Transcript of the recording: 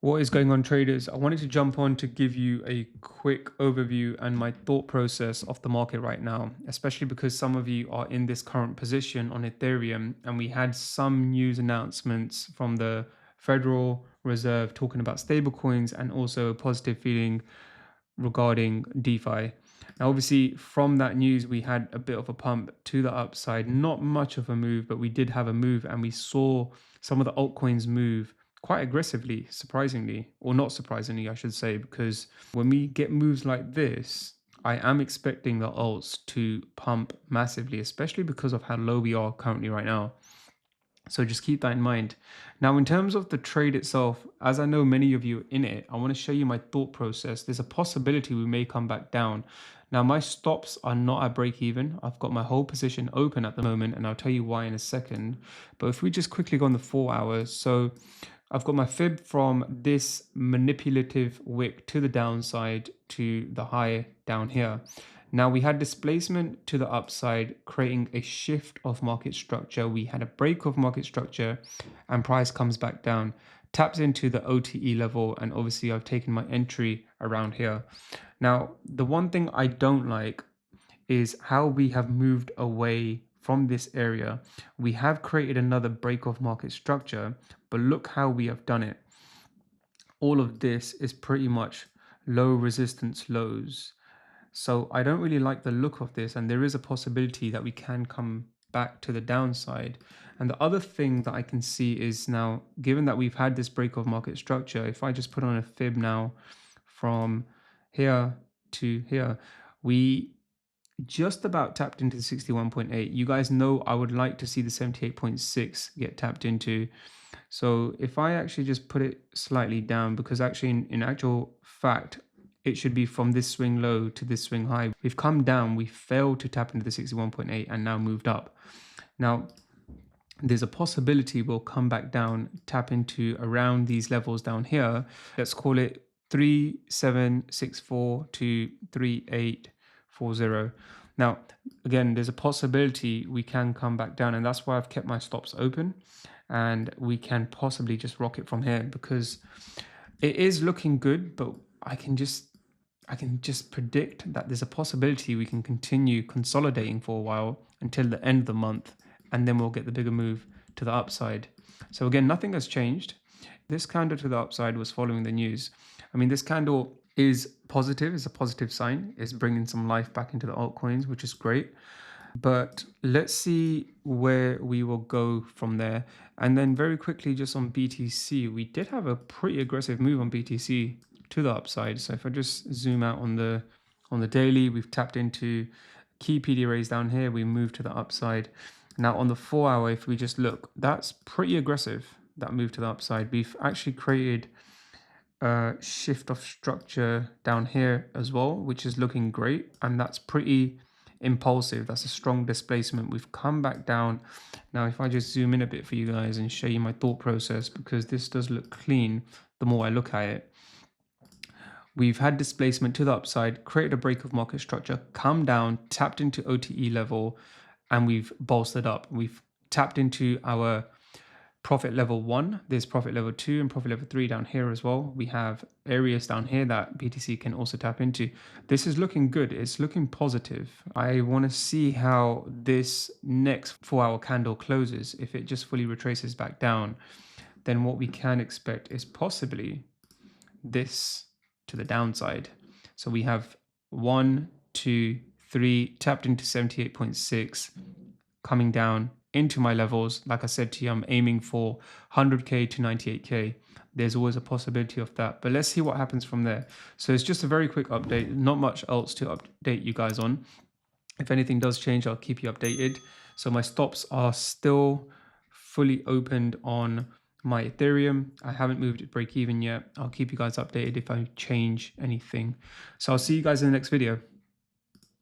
What is going on, traders? I wanted to jump on to give you a quick overview and my thought process of the market right now, especially because some of you are in this current position on Ethereum, and we had some news announcements from the Federal Reserve talking about stablecoins and also a positive feeling regarding DeFi. Now, obviously, from that news, we had a bit of a pump to the upside, not much of a move, but we did have a move, and we saw some of the altcoins move quite aggressively, surprisingly, or not surprisingly, I should say, because when we get moves like this, I am expecting the alts to pump massively, especially because of how low we are currently right now. So just keep that in mind. Now, in terms of the trade itself, as I know many of you are in it, I want to show you my thought process. There's a possibility we may come back down. Now, my stops are not at break even. I've got my whole position open at the moment, and I'll tell you why in a second. But if we just quickly go on the 4 hours, so I've got my fib from this manipulative wick to the downside to the high down here. Now we had displacement to the upside, creating a shift of market structure. We had a break of market structure and price comes back down, taps into the OTE level. And obviously I've taken my entry around here. Now, the one thing I don't like is how we have moved away from this area. We have created another break of market structure, but look how we have done it. All of this is pretty much low resistance lows. So I don't really like the look of this, and there is a possibility that we can come back to the downside. And the other thing that I can see is now, given that we've had this break of market structure, if I just put on a fib now from here to here, we just about tapped into the 61.8. You guys know I would like to see the 78.6 get tapped into. So if I actually just put it slightly down, because actually in actual fact, it should be from this swing low to this swing high. We've come down, we failed to tap into the 61.8 and now moved up. Now, there's a possibility we'll come back down, tap into around these levels down here. Let's call it 3764 to 3840. Now, again, there's a possibility we can come back down, and that's why I've kept my stops open, and we can possibly just rock it from here because it is looking good, but I can just predict that there's a possibility we can continue consolidating for a while until the end of the month, and then we'll get the bigger move to the upside. So again, nothing has changed. This candle to the upside was following the news. I mean, this candle is positive, it's a positive sign. It's bringing some life back into the altcoins, which is great. But let's see where we will go from there. And then very quickly, just on BTC, we did have a pretty aggressive move on BTC to the upside. So if I just zoom out on the daily, we've tapped into key PD raise down here. We moved to the upside. Now on the 4 hour, if we just look, that's pretty aggressive, that move to the upside. We've actually created a shift of structure down here as well, which is looking great. And that's pretty impulsive. That's a strong displacement. We've come back down. Now, if I just zoom in a bit for you guys and show you my thought process, because this does look clean the more I look at it. We've had displacement to the upside, created a break of market structure, come down, tapped into OTE level, and we've bolstered up. We've tapped into our profit level 1, there's profit level 2 and profit level 3 down here as well. We have areas down here that BTC can also tap into. This is looking good. It's looking positive. I want to see how this next 4-hour candle closes. If it just fully retraces back down, then what we can expect is possibly this to the downside. So we have 1, 2, 3 tapped into 78.6, coming down into my levels. Like I said to you, I'm aiming for 100k to 98k. There's always a possibility of that, but let's see what happens from there. So it's just a very quick update, not much else to update you guys on. If anything does change, I'll keep you updated. So my stops are still fully opened on my Ethereum. I haven't moved it break even yet. I'll keep you guys updated if I change anything. So I'll see you guys in the next video.